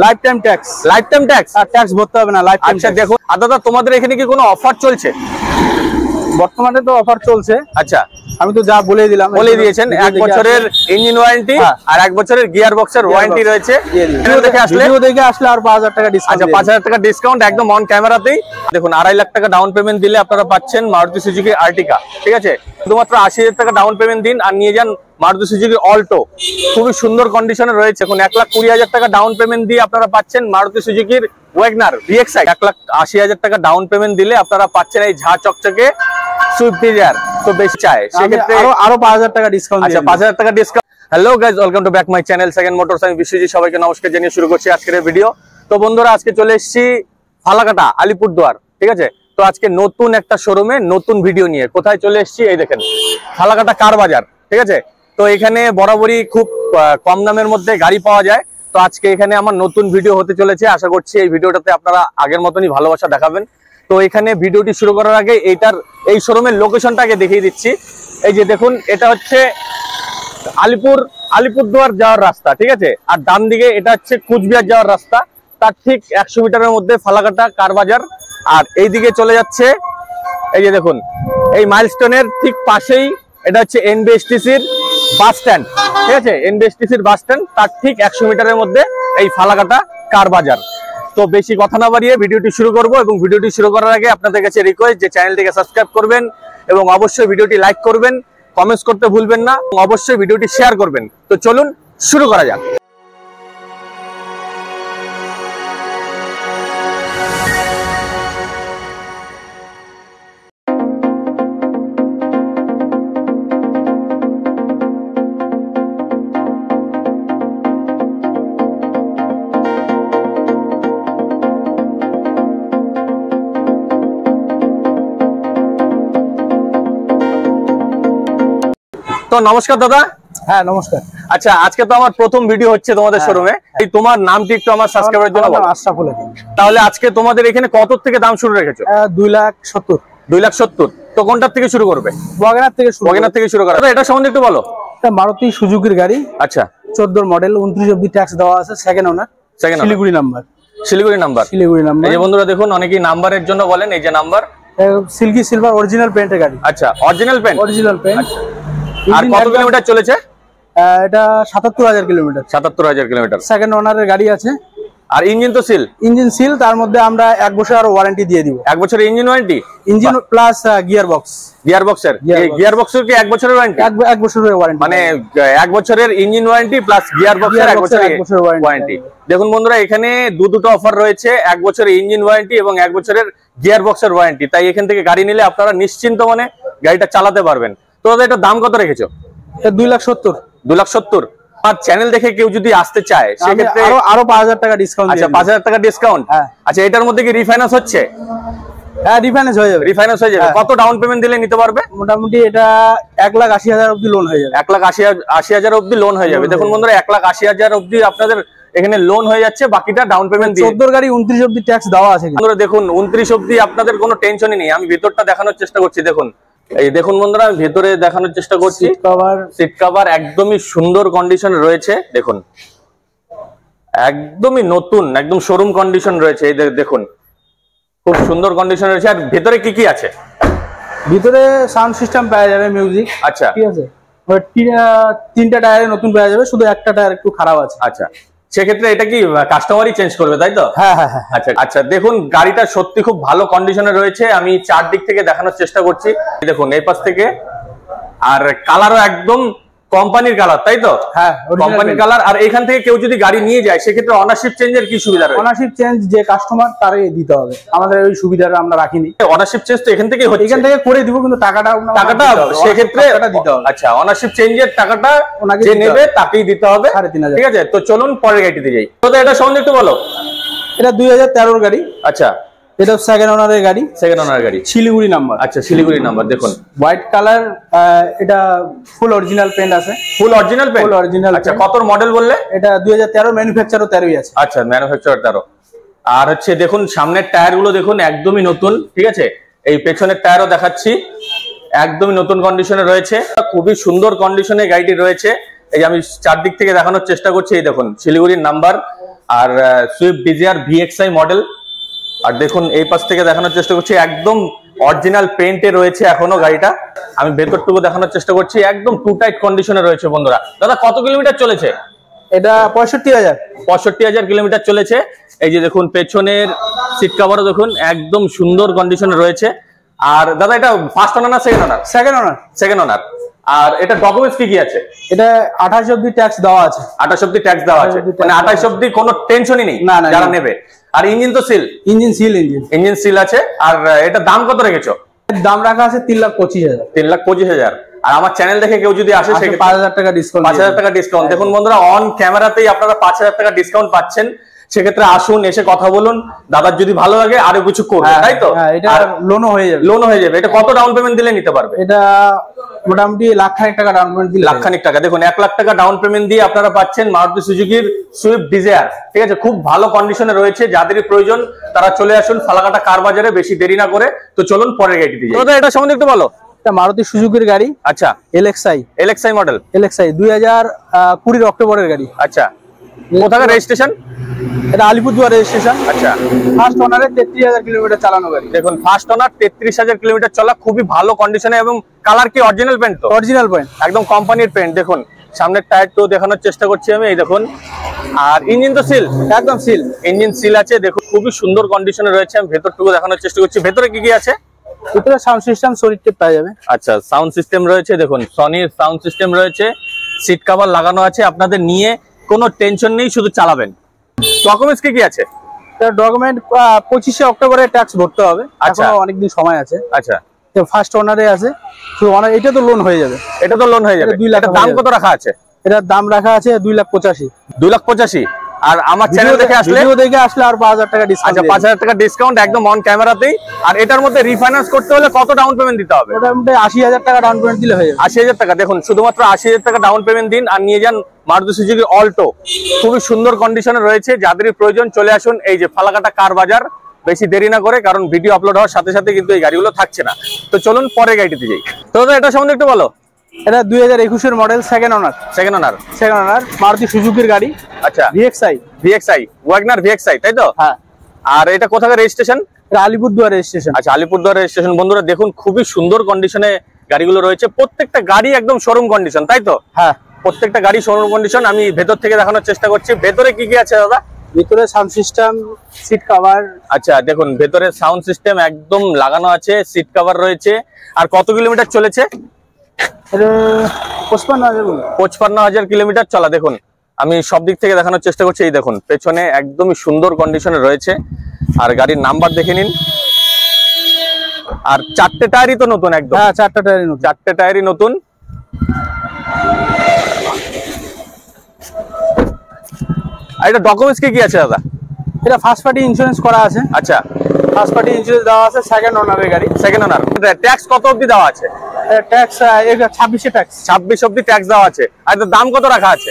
Life time tax. Lifetime tax? আর tax ভরতে হবে না, লাইফ টাইম। আচ্ছা দেখুন দাদা, তোমাদের এখানে কি কোনো অফার চলছে? বর্তমানে তো অফার চলছে। আচ্ছা, আমি তো যা বলে দিলাম, বলে দিয়েছেন। 1 বছরের ইঞ্জিন ওয়ারেন্টি আর 1 বছরের গিয়ার বক্সের ওয়ারেন্টি রয়েছে। ভিডিও দেখে আসলে আর 5000 টাকা ডিসকাউন্ট। আচ্ছা, 5000 টাকা ডিসকাউন্ট একদম অন ক্যামেরাতেই। দেখুন 2.5 লাখ টাকা ডাউন পেমেন্ট দিলে আপনারা পাচ্ছেন মারুতি সুজুকি আর্টিকা। ঠিক আছে, শুধুমাত্র 80,000 টাকা ডাউন পেমেন্ট দিন আর নিয়ে যান মারুতি সুজুকি অল্টো। খুবই সুন্দর কন্ডিশনে রয়েছে। এখন 1,20,000 টাকা ডাউন পেমেন্ট দিয়ে আপনারা পাচ্ছেন মারুতি সুজুকির ওয়াগনার VXi। 1,80,000 টাকা ডাউন পেমেন্ট দিলে আপনারা পাচ্ছেন এই ঝাঁ চকচকে সুইফট ডিজায়ার। তো বেশি চাই সেক্ষেত্রে আরো 5000 টাকা ডিসকাউন্ট। আচ্ছা, 5000 টাকা discount. Hello guys, welcome to back my channel second motors. আমি বিশ্বজিৎ, সবাইকে নমস্কার জানিয়ে শুরু করছি আজকের ভিডিও। তো বন্ধুরা, আজকে চলে এসেছি ফালাকাটা, আলিপুরদুয়ার। ঠিক আছে, তো আজকে নতুন একটা শোরুমে নতুন ভিডিও নিয়ে কোথায় চলে এসেছি, এই দেখেন ফালাকাটা কার বাজার। ঠিক আছে, তো এখানে বরাবরই খুব কম দামের মধ্যে গাড়ি পাওয়া যায়। তো আজকে এখানে আমার নতুন ভিডিও হতে চলেছে। আশা করছি এই ভিডিওটাতে আপনারা আগের মতনই ভালোবাসা দেখাবেন। তো এখানে ভিডিওটি শুরু করার আগে এই শোরুমের লোকেশনটা আগে দেখিয়ে দিচ্ছি। এই যে দেখুন, এটা হচ্ছে আলিপুরদুয়ার যাওয়ার রাস্তা। ঠিক আছে, আর ডান দিকে এটা হচ্ছে কুচবিহার যাওয়ার রাস্তা। তার ঠিক 100 মিটারের মধ্যে ফালাকাটা কার বাজার। আর এই দিকে চলে যাচ্ছে, এই যে দেখুন, এই মাইলস্টোনের ঠিক পাশেই এটা হচ্ছে NBSTC-র বাস স্ট্যান্ড। ঠিক আছে, NBSTC-র বাস স্ট্যান্ড, তার ঠিক 100 মিটারের মধ্যে এই ফালাকাটা কার বাজার। তো বেশি কথা না বাড়িয়ে ভিডিওটি শুরু করব। এবং ভিডিওটি শুরু করার আগে আপনাদের কাছে রিকোয়েস্ট যে চ্যানেলটিকে সাবস্ক্রাইব করবেন এবং অবশ্যই ভিডিওটি লাইক করবেন, কমেন্টস করতে ভুলবেন না, অবশ্যই ভিডিওটি শেয়ার করবেন। তো চলুন শুরু করা যাক। তো নমস্কার দাদা। হ্যাঁ নমস্কার। আচ্ছা, আজকে তো আমার প্রথম ভিডিও হচ্ছে তোমাদের শোরুমে। এই তোমার নামটি একটু আমার সাবস্ক্রাইবারের জন্য বলো। আশরাফুল। তাহলে আজকে তোমাদের এখানে কত থেকে দাম শুরু রেখেছো? 2,70,000। 2,70,000। তো কোনটার থেকে শুরু করবে? ওয়াগনার থেকে শুরু করা। এটা সম্বন্ধে একটু বলো। এটা মারুতি সুজুকির গাড়ি। আচ্ছা, 14 মডেল, 29 অবধি ট্যাক্স দেওয়া আছে, সেকেন্ড ওনার, শিলিগুড়ি নাম্বার। এই যে বন্ধুরা দেখুন, অনেকেই নাম্বারের জন্য বলেন। এই যে নাম্বার, সিল্কি সিলভার অরিজিনাল পেইন্টের গাড়ি। আচ্ছা, অরিজিনাল পেইন্ট। আর কত কিলোমিটার চলেছে? এটা 77,000 কিলোমিটার। 77,000 কিলোমিটার। সেকেন্ড ওনারের গাড়ি আছে। আর ইঞ্জিন তো সিল? ইঞ্জিন সিল, তার মধ্যে আমরা 1 বছর আর ওয়ারেন্টি দিয়ে দিব। 1 বছরের engine warranty? Engine plus gear box. Gear বক্সের কি 1 বছরের ওয়ারেন্টি? 1 বছরের ওয়ারেন্টি, মানে 1 বছরের ইঞ্জিন ওয়ারেন্টি প্লাস গিয়ার বক্সের 1 বছরের ওয়ারেন্টি। দেখুন বন্ধুরা, এখানে দুটো অফার রয়েছে, 1 বছরের ইঞ্জিন ওয়ারেন্টি এবং 1 বছরের গিয়ার বক্সের ওয়ারেন্টি। তাই এখান থেকে গাড়ি নিলে আপনারা নিশ্চিন্ত মনে গাড়িটা চালাতে পারবেন। তো এটা দাম কত রেখেছো? 2,70,000। 2,70,000। আর চ্যানেল দেখে কেউ যদি আসতে চায় সেক্ষেত্রে আরো 5,000 টাকা ডিসকাউন্ট। আচ্ছা, 5,000 টাকা ডিসকাউন্ট। আচ্ছা, এটার মধ্যে কি রিফাইন্যান্স হচ্ছে? হ্যাঁ, রিফাইন্যান্স হয়ে যাবে। কত ডাউন পেমেন্ট দিলে নিতে পারবে? মোটামুটি এটা 1,80,000 অবধি লোন হয়ে যাবে। 1,80,000 অবধি লোন হয়ে যাবে। দেখুন বন্ধুরা, 1,80,000 অবধি আপনাদের এখানে লোন হয়ে যাচ্ছে, বাকিটা ডাউন পেমেন্ট দিয়ে। 14 গাড়ি 29 অবধি ট্যাক্স দেওয়া আছে। বন্ধুরা দেখুন, 29 অবধি আপনাদের কোনো টেনশনই নেই। আমি ভেতরটা দেখানোর চেষ্টা করছি। দেখুন বন্ধুরা, আমি ভেতরে দেখানোর চেষ্টা করছি। সিট কভার একদমই সুন্দর কন্ডিশনে রয়েছে। দেখুন, একদমই নতুন, একদম শোরুম কন্ডিশন রয়েছে। এই দেখুন, খুব সুন্দর কন্ডিশন রয়েছে। আর ভেতরে কি কি আছে? ভিতরে সাউন্ড সিস্টেম পাওয়া যাবে, মিউজিক। আচ্ছা, ঠিক আছে। 3টা টায়ারে নতুন পাওয়া যাবে, শুধু একটা টায়ার একটু খারাপ আছে। আচ্ছা, সেক্ষেত্রে এটা কি কাস্টমারই চেঞ্জ করবে, তাই তো? হ্যাঁ। আচ্ছা, দেখুন গাড়িটা সত্যি খুব ভালো কন্ডিশনে রয়েছে। আমি চারদিক থেকে দেখানোর চেষ্টা করছি। দেখুন এই পাশ থেকে, আর কালারও একদম কোম্পানির কালার, তাই তো? হ্যাঁ, কোম্পানির কালার। আর এখান থেকে কেউ যদি গাড়ি নিয়ে যায় সেক্ষেত্রে অনারশিপ চেঞ্জের কি সুবিধা রয়েছে? অনারশিপ চেঞ্জ যে কাস্টমার তারই দিতে হবে, আমাদের ওই সুবিধাটা আমরা রাখিনি। অনারশিপ চেঞ্জ তো এখান থেকে হচ্ছে, এখান থেকে করে দিব, কিন্তু টাকাটা সেক্ষেত্রে দিতে হবে। আচ্ছা, অনারশিপ চেঞ্জের টাকাটা যে নেবে তাকেই দিতে হবে। 3,500। ঠিক আছে, তো চলুন পরের গাড়িতে যাই। তো এটা সম্বন্ধে একটু বলো। এটা 2013 গাড়ি। আচ্ছা, এটা সেকেন্ড ওনারের গাড়ি। শিলিগুড়ি নাম্বার। আচ্ছা, শিলিগুড়ি নাম্বার। দেখুন হোয়াইট কালার, এটা ফুল অরিজিনাল পেইন্ট আছে। ফুল অরিজিনাল পেইন্ট? আচ্ছা, কত মডেল বললে? এটা 2013, ম্যানুফ্যাকচারও 13ই আছে। আচ্ছা, ম্যানুফ্যাকচার 13। আর হচ্ছে দেখুন সামনের টায়ার গুলো দেখুন একদমই নতুন। ঠিক আছে, এই পেছনের টায়ারও দেখাচ্ছি, একদমই নতুন কন্ডিশনে রয়েছে। খুবই সুন্দর কন্ডিশনে গাড়িটি রয়েছে। এই যে আমি চারদিক থেকে দেখানোর চেষ্টা করছি। এই দেখুন, শিলিগুড়ির নাম্বার, আর সুইফট ডিজায়ার ভিএক্সআই মডেল। আর দেখুন এই পাশ থেকে দেখানোর চেষ্টা করছি, একদম অরিজিনাল পেইন্টে রয়েছে এখনো গাড়িটা। আমি ভেতরটুকু দেখানোর চেষ্টা করছি, একদম টু টাইট কন্ডিশনে রয়েছে বন্ধুরা। দাদা কত কিলোমিটার চলেছে? এটা 65,000। 65,000 কিলোমিটার চলেছে। এই যে দেখুন পেছনের সিট কভারও দেখুন একদম সুন্দর কন্ডিশনে রয়েছে। আর দাদা এটা first owner no second owner? Second owner. Second owner. আর এটা ডকুমেন্টস কি কি আছে? এটা 28 অবধি ট্যাক্স দেওয়া আছে। 28 অবধি ট্যাক্স দেওয়া আছে, মানে 28 অবধি কোনো টেনশনই নেই যারা নেবে। আর ইঞ্জিন তো seal? Engine seal. Engine seal আছে। আর এটা দাম কত রেখেছো? দাম রাখা আছে 3,25,000। 3,25,000। আর আমার চ্যানেল দেখে কেউ যদি আসে সেক্ষেত্রে 5,000 টাকা ডিসকাউন্ট। 5,000 টাকা ডিসকাউন্ট। দেখুন বন্ধুরা অন ক্যামেরাতেই আপনারা 5,000 টাকা ডিসকাউন্ট পাচ্ছেন। সেক্ষেত্রে আসুন, এসে কথা বলুন, দাদার যদি ভালো লাগে আরো কিছু করবে, তাই তো? এটা লোনও হয়ে যাবে। লোনও হয়ে যাবে। এটা কত ডাউন পেমেন্ট দিলে নিতে পারবে? এটা মোটামুটি 1,00,000 টাকা ডাউন পেমেন্ট দিলে। 1,00,000 টাকা। দেখুন 1,00,000 টাকা ডাউন পেমেন্ট দিয়ে আপনারা পাচ্ছেন মারুতি সুজুকির সুইফট ডিজায়ার। ঠিক আছে, খুব ভালো কন্ডিশনে রয়েছে। যাদেরই প্রয়োজন তারা চলে আসুন ফালাকাটা কার বাজারে, বেশি দেরি না করে। তো চলুন পরের গাড়িটি দিয়ে। দাদা এটা সম্বন্ধে একটু বলো। এটা মারুতি সুজুকির গাড়ি। আচ্ছা। LXi model. এলএক্সআই 2020 অক্টোবরের গাড়ি। আচ্ছা, কোথাকার রেজিস্ট্রেশন? এটা আলিপুরদুয়ার রেজিস্ট্রেশন। আচ্ছা। ফার্স্ট ওনারে 33,000 কিলোমিটার চালানো গাড়ি। দেখুন ফার্স্ট ওনার 33,000 কিলোমিটার চলা, খুবই ভালো কন্ডিশনে। এবং কালার কি অরিজিনাল পেইন্ট? তো অরিজিনাল পেইন্ট, একদম কোম্পানির পেইন্ট। দেখুন সামনের টায়ার তো দেখানোর চেষ্টা করছি আমি, এই দেখুন। আর ইঞ্জিন তো সিল? একদম সিল। ইঞ্জিন সিল আছে। দেখুন খুবই সুন্দর কন্ডিশনে রয়েছে। আমি ভেতরটুকু দেখানোর চেষ্টা করছি। ভেতরে কি কি আছে? ভিতরে সাউন্ড সিস্টেম, সনির টেপ পাওয়া যাবে। আচ্ছা, সাউন্ড সিস্টেম রয়েছে। দেখুন সনির সাউন্ড সিস্টেম রয়েছে, সিট কভার লাগানো আছে। আপনাদের নিয়ে কোনো টেনশন নেই, শুধু চালাবেন। ডকুমেন্টস কি কি আছে? তার ডকুমেন্ট 25 অক্টোবরে ট্যাক্স ভরতে হবে। আচ্ছা, অনেকদিন সময় আছে। আচ্ছা, তো ফার্স্ট ওনারে আছে, তো এটা তো লোন হয়ে যাবে। এটা তো লোন হয়ে যাবে। 2 লাখ। দাম কত রাখা আছে? এটার দাম রাখা আছে 2,85,000। 2,85,000। আর আমার চ্যানেল দেখে আসলে আর 5,000 টাকা ডিসকাউন্ট। আচ্ছা, 5,000 টাকা ডিসকাউন্ট একদম অন ক্যামেরাতেই। আর এটার মধ্যে রিফাইন্যান্স করতে হলে কত ডাউন পেমেন্ট দিতে হবে? মোটামুটি 80,000 টাকা ডাউন পেমেন্ট দিলে হয়ে যাবে। 80,000 টাকা। দেখুন শুধুমাত্র 80,000 টাকা ডাউন পেমেন্ট দিন আর নিয়ে যান মারুতি সুজুকি অল্টো। খুবই সুন্দর কন্ডিশনে রয়েছে। যাদেরই প্রয়োজন চলে আসুন এই যে ফালাকাটা কার বাজার, বেশি দেরি না করে, কারণ ভিডিও আপলোড হওয়ার সাথে সাথে কিন্তু এই গাড়িগুলো থাকছে না। তো চলুন পরের গাড়িটিতে যাই। তো এটা সম্বন্ধে একটু বলো। এটা 2021 এর মডেল, সেকেন্ড ওনার। মারুতি সুজুকির গাড়ি। আচ্ছা, ভিএক্সআই ওয়াগনার ভিএক্সআই, তাই তো? হ্যাঁ। আর এটা কোথাকার রেজিস্ট্রেশন? এটা আলিপুরদুয়ার রেজিস্ট্রেশন। আচ্ছা, আলিপুরদুয়ার রেজিস্ট্রেশন। বন্ধুরা দেখুন খুবই সুন্দর কন্ডিশনে গাড়িগুলো রয়েছে। প্রত্যেকটা গাড়ি একদম শোরুম কন্ডিশন, তাই তো? হ্যাঁ, প্রত্যেকটা গাড়ি শোরুম কন্ডিশন। আমি ভেতর থেকে দেখানোর চেষ্টা করছি। ভেতরে কি কি আছে দাদা? ভিতরে সাউন্ড সিস্টেম, সিট কভার। আচ্ছা, দেখুন ভেতরে সাউন্ড সিস্টেম একদম লাগানো আছে, সিট কভার রয়েছে। আর কত কিলোমিটার চলেছে? 55,000 কিলোমিটার চলা। দেখুন আমি সব দিক থেকে দেখানোর চেষ্টা করছি। এই দেখুন পেছনে একদমই সুন্দর কন্ডিশনে রয়েছে। আর গাড়ির নাম্বার দেখে নিন। আর 4টে টায়ারই তো নতুন একদম? হ্যাঁ, 4টা টায়ারই নতুন। 4টে টায়ারই নতুন। আর এটা ডকুমেন্টস কি কি আছে দাদা? এটা ফার্স্ট পার্টি ইন্স্যুরেন্স করা আছে। আচ্ছা, ফার্স্ট পার্টি ইন্স্যুরেন্স দেওয়া আছে। সেকেন্ড ওনারের গাড়ি। সেকেন্ড ওনার। ট্যাক্স কত অবধি দেওয়া আছে? Tax 26 tax. 26 অবধি ট্যাক্স দেওয়া আছে। আর এর দাম কত রাখা আছে?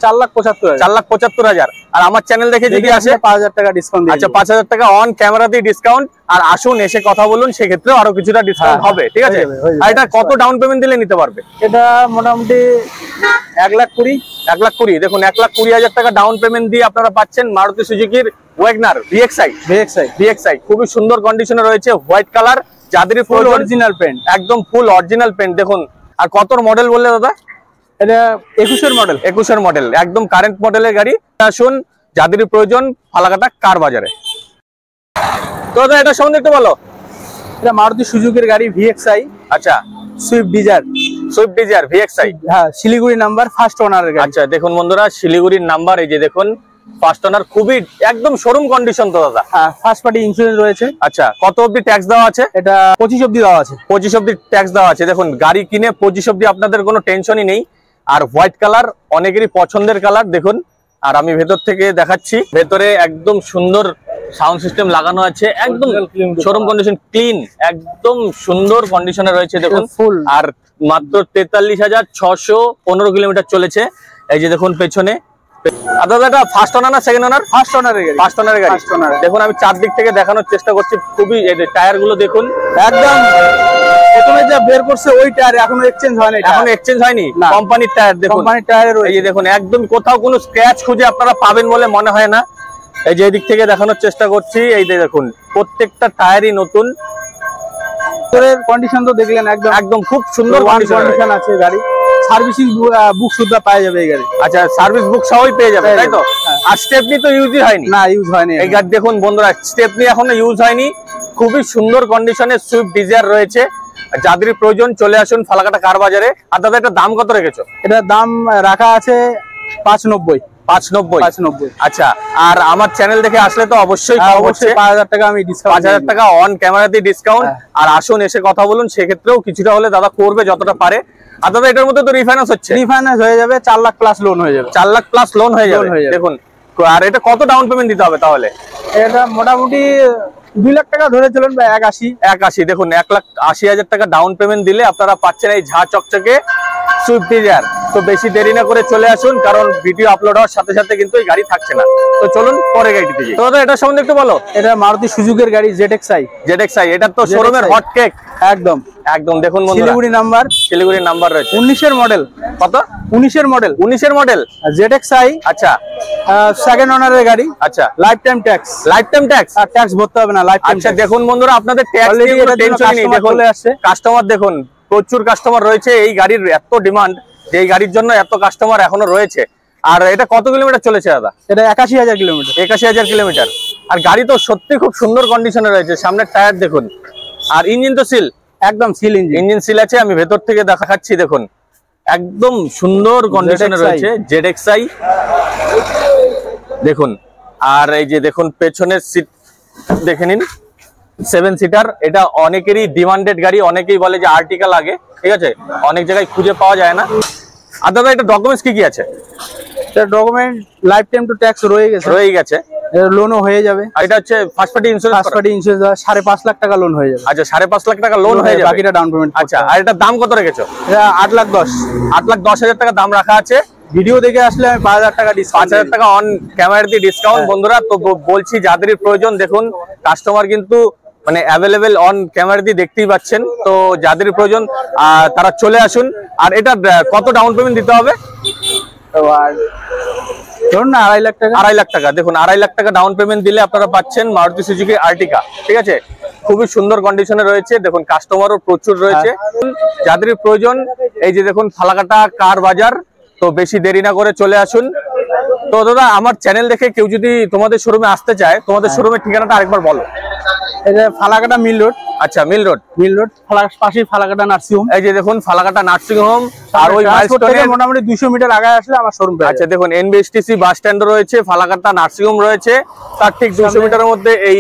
4,75,000। 4,75,000। আর আমার চ্যানেল দেখে যদি আসে 5,000 টাকা ডিসকাউন্ট। আচ্ছা, 5,000 টাকা অন ক্যামেরাতেই ডিসকাউন্ট। আর আসুন এসে কথা বলুন, সেক্ষেত্রেও আরো কিছুটা ডিসকাউন্ট হবে। ঠিক আছে। আর এটা কত ডাউন পেমেন্ট দিলে নিতে পারবে? এটা মোটামুটি 1,20,000। 1,20,000। দেখুন 1,20,000 টাকা ডাউন পেমেন্ট দিয়ে আপনারা পাচ্ছেন মারুতি সুজুকির ওয়াগনার ভিএক্সআই। খুবই সুন্দর কন্ডিশনে রয়েছে, হোয়াইট কালার। যাদেরই ফুল অরিজিনাল পেইন্ট, একদম ফুল অরিজিনাল পেইন্ট। দেখুন আর কত মডেল বললে দাদা? এটা 21 মডেল। 21 মডেল, একদম কারেন্ট মডেলের গাড়ি। আসুন যাদেরই প্রয়োজন ফালাকাটা কার বাজারে। তো দাদা এটা সম্বন্ধে একটু বলো। এটা মারুতি সুজুকির গাড়ি ভিএক্সআই। আচ্ছা, সুইফট ডিজায়ার ভিএক্সআই। হ্যাঁ, শিলিগুড়ি নাম্বার, ফার্স্ট ওনারের গাড়ি। আচ্ছা, দেখুন বন্ধুরা শিলিগুড়ির নাম্বার। এই যে দেখুন ফার্স্ট ওনার, খুবই একদম শোরুম কন্ডিশন তো দাদা? হ্যাঁ, ফার্স্ট পার্টি ইন্স্যুরেন্স রয়েছে। আচ্ছা, কত অবধি ট্যাক্স দেওয়া আছে? এটা 25 অবধি দেওয়া আছে। 25 অবধি ট্যাক্স দেওয়া আছে। দেখুন গাড়ি কিনে 25 অবধি আপনাদের কোনো টেনশনই নেই। আর হোয়াইট কালার অনেকেরই পছন্দের কালার। দেখুন আর আমি ভেতর থেকে দেখাচ্ছি। ভেতরে একদম সুন্দর সাউন্ড সিস্টেম লাগানো আছে, একদম শোরুম কন্ডিশন, ক্লিন, একদম সুন্দর কন্ডিশনে রয়েছে। দেখুন ফুল। আর মাত্র 43,615 কিলোমিটার চলেছে। এই যে দেখুন পেছনে। দাদা এটা ফার্স্ট ওনার না সেকেন্ড ওনার? ফার্স্ট ওনারের গাড়ি। ফার্স্ট ওনারের গাড়ি। দেখুন আমি চারদিক থেকে দেখানোর চেষ্টা করছি। খুবই টায়ার গুলো দেখুন, একদম প্রথমে যা বের করছে ওই টায়ার এখনো এক্সচেঞ্জ হয়নি। এখনো এক্সচেঞ্জ হয়নি। কোম্পানির টায়ার দেখুন। কোম্পানির টায়ারে এই যে দেখুন একদম কোথাও কোনো স্ক্র্যাচ খুঁজে আপনারা পাবেন বলে মনে হয় না। এই যে এদিক থেকে দেখানোর চেষ্টা করছি, এই যে দেখুন প্রত্যেকটা টায়ারই নতুন। কন্ডিশন তো দেখলেন, একদম একদম খুব সুন্দর কন্ডিশন আছে গাড়ি। সার্ভিসিং বুক সুদ্ধা পাওয়া যাবে এই গাড়ি। আচ্ছা, সার্ভিস বুক সবই পেয়ে যাবে, তাই তো? আর স্টেপনি তো ইউজই হয়নি? না, ইউজ হয়নি এই গাড়ি দেখুন বন্ধুরা, স্টেপনি এখনো ইউজ হয়নি। খুবই সুন্দর কন্ডিশনে সুইফট ডিজায়ার রয়েছে। যাদের প্রয়োজন চলে আসুন ফালাকাটা কার বাজারে। আর দাদা এটা দাম কত রেখেছো? এটার দাম রাখা আছে 590। 590। আচ্ছা, আর আমার চ্যানেল দেখে আসলে তো অবশ্যই 5000 টাকা আমি ডিসকাউন্ট, 5000 টাকা অন ক্যামেরাতে ডিসকাউন্ট। আর আসুন এসে কথা বলুন, সেক্ষেত্রেও কিছুটা হলে দাদা করবে যতটা পারে। আর দাদা এটার মধ্যে তো রিফাইন্যান্স হচ্ছে? রিফাইন্যান্স হয়ে যাবে, 4 লাখ প্লাস লোন হয়ে যাবে। 4 লাখ প্লাস লোন হয়ে যাবে দেখুন। আর এটা কত ডাউন পেমেন্ট দিতে হবে তাহলে? এটা মোটামুটি 2 লাখ টাকা ধরে চলুন, বা 81। দেখুন 1,80,000 টাকা ডাউন পেমেন্ট দিলে আপনারা পাচ্ছেন এই ঝাঁ চকচকে সুইফট ডিজায়ার। তো বেশি দেরি না করে চলে আসুন, কারণ ভিডিও আপলোড হওয়ার সাথে সাথে কিন্তু এই গাড়ি থাকছে না। তো চলুন পরে গাড়িতে যাই। তো দাদা এটা সম্বন্ধে একটু বলো। এটা মারুতি সুজুকির গাড়ি ZXi। এটা তো শোরুমের হট কেক। একদম একদম দেখুন বন্ধুরা, শিলিগুড়ি নাম্বার রয়েছে। 19 এর মডেল। কত? 19 এর মডেল। 19 এর মডেল ZXi। আচ্ছা, সেকেন্ড ওনারের গাড়ি। আচ্ছা, লাইফ টাইম ট্যাক্স। আর ট্যাক্স ভরতে হবে না, লাইফ টাইম। আচ্ছা দেখুন বন্ধুরা, আপনাদের ট্যাক্স নিয়ে কোনো টেনশন নেই। দেখুন কাস্টমার, দেখুন প্রচুর কাস্টমার রয়েছে। এই গাড়ির এত ডিমান্ড যে এই গাড়ির জন্য এত কাস্টমার এখনো রয়েছে। আর এটা কত কিলোমিটার চলেছে দাদা? এটা 81,000 কিলোমিটার। 81,000 কিলোমিটার। আর গাড়ি তো সত্যি খুব সুন্দর কন্ডিশনে রয়েছে। সামনের টায়ার দেখুন, আর ইঞ্জিন তো সিল, একদম সিল ইঞ্জিন সিল আছে। আমি ভেতর থেকে দেখাচ্ছি, দেখুন একদম সুন্দর কন্ডিশনে রয়েছে ZXi দেখুন। আর এই যে দেখুন পেছনের সিট দেখে নিন, 7 সিটার। এটা অনেকেরই ডিমান্ডেড গাড়ি, অনেকেই বলে যে আর্টিকা লাগে, ঠিক আছে, অনেক জায়গায় খুঁজে পাওয়া যায় না। আর দাদা এটা ডকুমেন্টস কি আছে? এটা document life time to tax রয়ে গেছে, লোনও হয়ে যাবে। আর এটা হচ্ছে ফার্স্ট পার্টি ইন্স্যুরেন্স। 5.5 লাখ টাকা লোন হয়ে যাবে। আচ্ছা, 5.5 লাখ টাকা লোন হয়ে যাবে, বাকিটা ডাউন পেমেন্ট। আচ্ছা, আর এটার দাম কত রেখেছো? এটা 8,10,000। 8,10,000 টাকা দাম রাখা আছে। ভিডিও দেখে আসলে আমি 5,000 টাকা ডিসকাউন্ট, 5,000 টাকা অন ক্যামেরা দিয়ে ডিসকাউন্ট। বন্ধুরা তো বলছি, যাদের প্রয়োজন দেখুন কাস্টমার কিন্তু মানে অ্যাভেলেবেল অন ক্যামেরা দিয়ে দেখতেই পাচ্ছেন। তো যাদের প্রয়োজন তারা চলে আসুন। আর এটা কত ডাউন পেমেন্ট দিতে হবে? ধরুন না 2.5 লাখ টাকা। 2.5 লাখ টাকা। দেখুন 2.5 লাখ টাকা ডাউন পেমেন্ট দিলে আপনারা পাচ্ছেন মারুতি সুজুকি আর্টিকা, ঠিক আছে। খুবই সুন্দর কন্ডিশনে রয়েছে। দেখুন কাস্টমারও প্রচুর রয়েছে। যাদের প্রয়োজন এই যে দেখুন ফালাকাটা কার বাজার। তো বেশি দেরি না করে চলে আসুন। তো দাদা আমার চ্যানেল দেখে কেউ যদি তোমাদের শোরুমে আসতে চায়, তোমাদের শোরুমের ঠিকানাটা আরেকবার বলো। এটা ফালাকাটা মিল রোড। আচ্ছা, মিল রোড পাশেই ফালাকাটা নার্সিং হোম। এই যে দেখুন ফালাকাটা নার্সিং হোম। আর ওই মোটামুটি 200 মিটার আগে আসলে আমার শোরুম। আচ্ছা দেখুন NBSTC বাস স্ট্যান্ড রয়েছে, ফালাকাটা নার্সিং হোম রয়েছে, তার ঠিক 200 মিটারের মধ্যে এই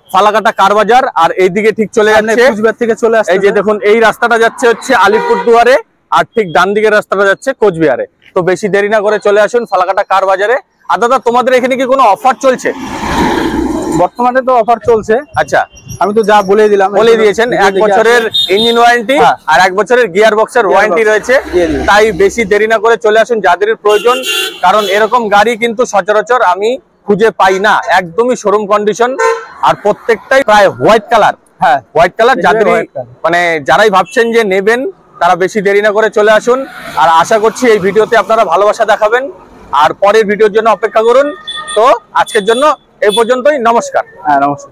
ফালাকাটা কার বাজার। আর এইদিকে ঠিক চলে যাচ্ছে কুচবিহার থেকে চলে আসছে। এই যে দেখুন এই রাস্তাটা যাচ্ছে হচ্ছে আলিপুরদুয়ারে, আর ঠিক ডান দিকের রাস্তাটা যাচ্ছে কোচবিহারে। তো বেশি দেরি না করে চলে আসুন ফালাকাটা কার বাজারে। আর দাদা তোমাদের এখানে কি কোনো অফার চলছে? বর্তমানে তো অফার চলছে। আচ্ছা, আমি তো যা বলে দিয়েছেন 1 বছরের ইঞ্জিন ওয়ারেন্টি আর 1 বছরের গিয়ার বক্সের ওয়ারেন্টি রয়েছে। তাই বেশি দেরি না করে চলে আসুন যাদের প্রয়োজন, কারণ এরকম গাড়ি কিন্তু সচরাচর আমি খুঁজে পাই না। একদমই শোরুম কন্ডিশন, আর প্রত্যেকটাই প্রায় হোয়াইট কালার। হ্যাঁ, হোয়াইট কালার। যাদের মানে যারাই ভাবছেন যে নেবেন তারা বেশি দেরি না করে চলে আসুন। আর আশা করছি এই ভিডিওতে আপনারা ভালোবাসা দেখাবেন, আর পরের ভিডিওর জন্য অপেক্ষা করুন। তো আজকের জন্য এই পর্যন্তই। নমস্কার। হ্যাঁ, নমস্কার।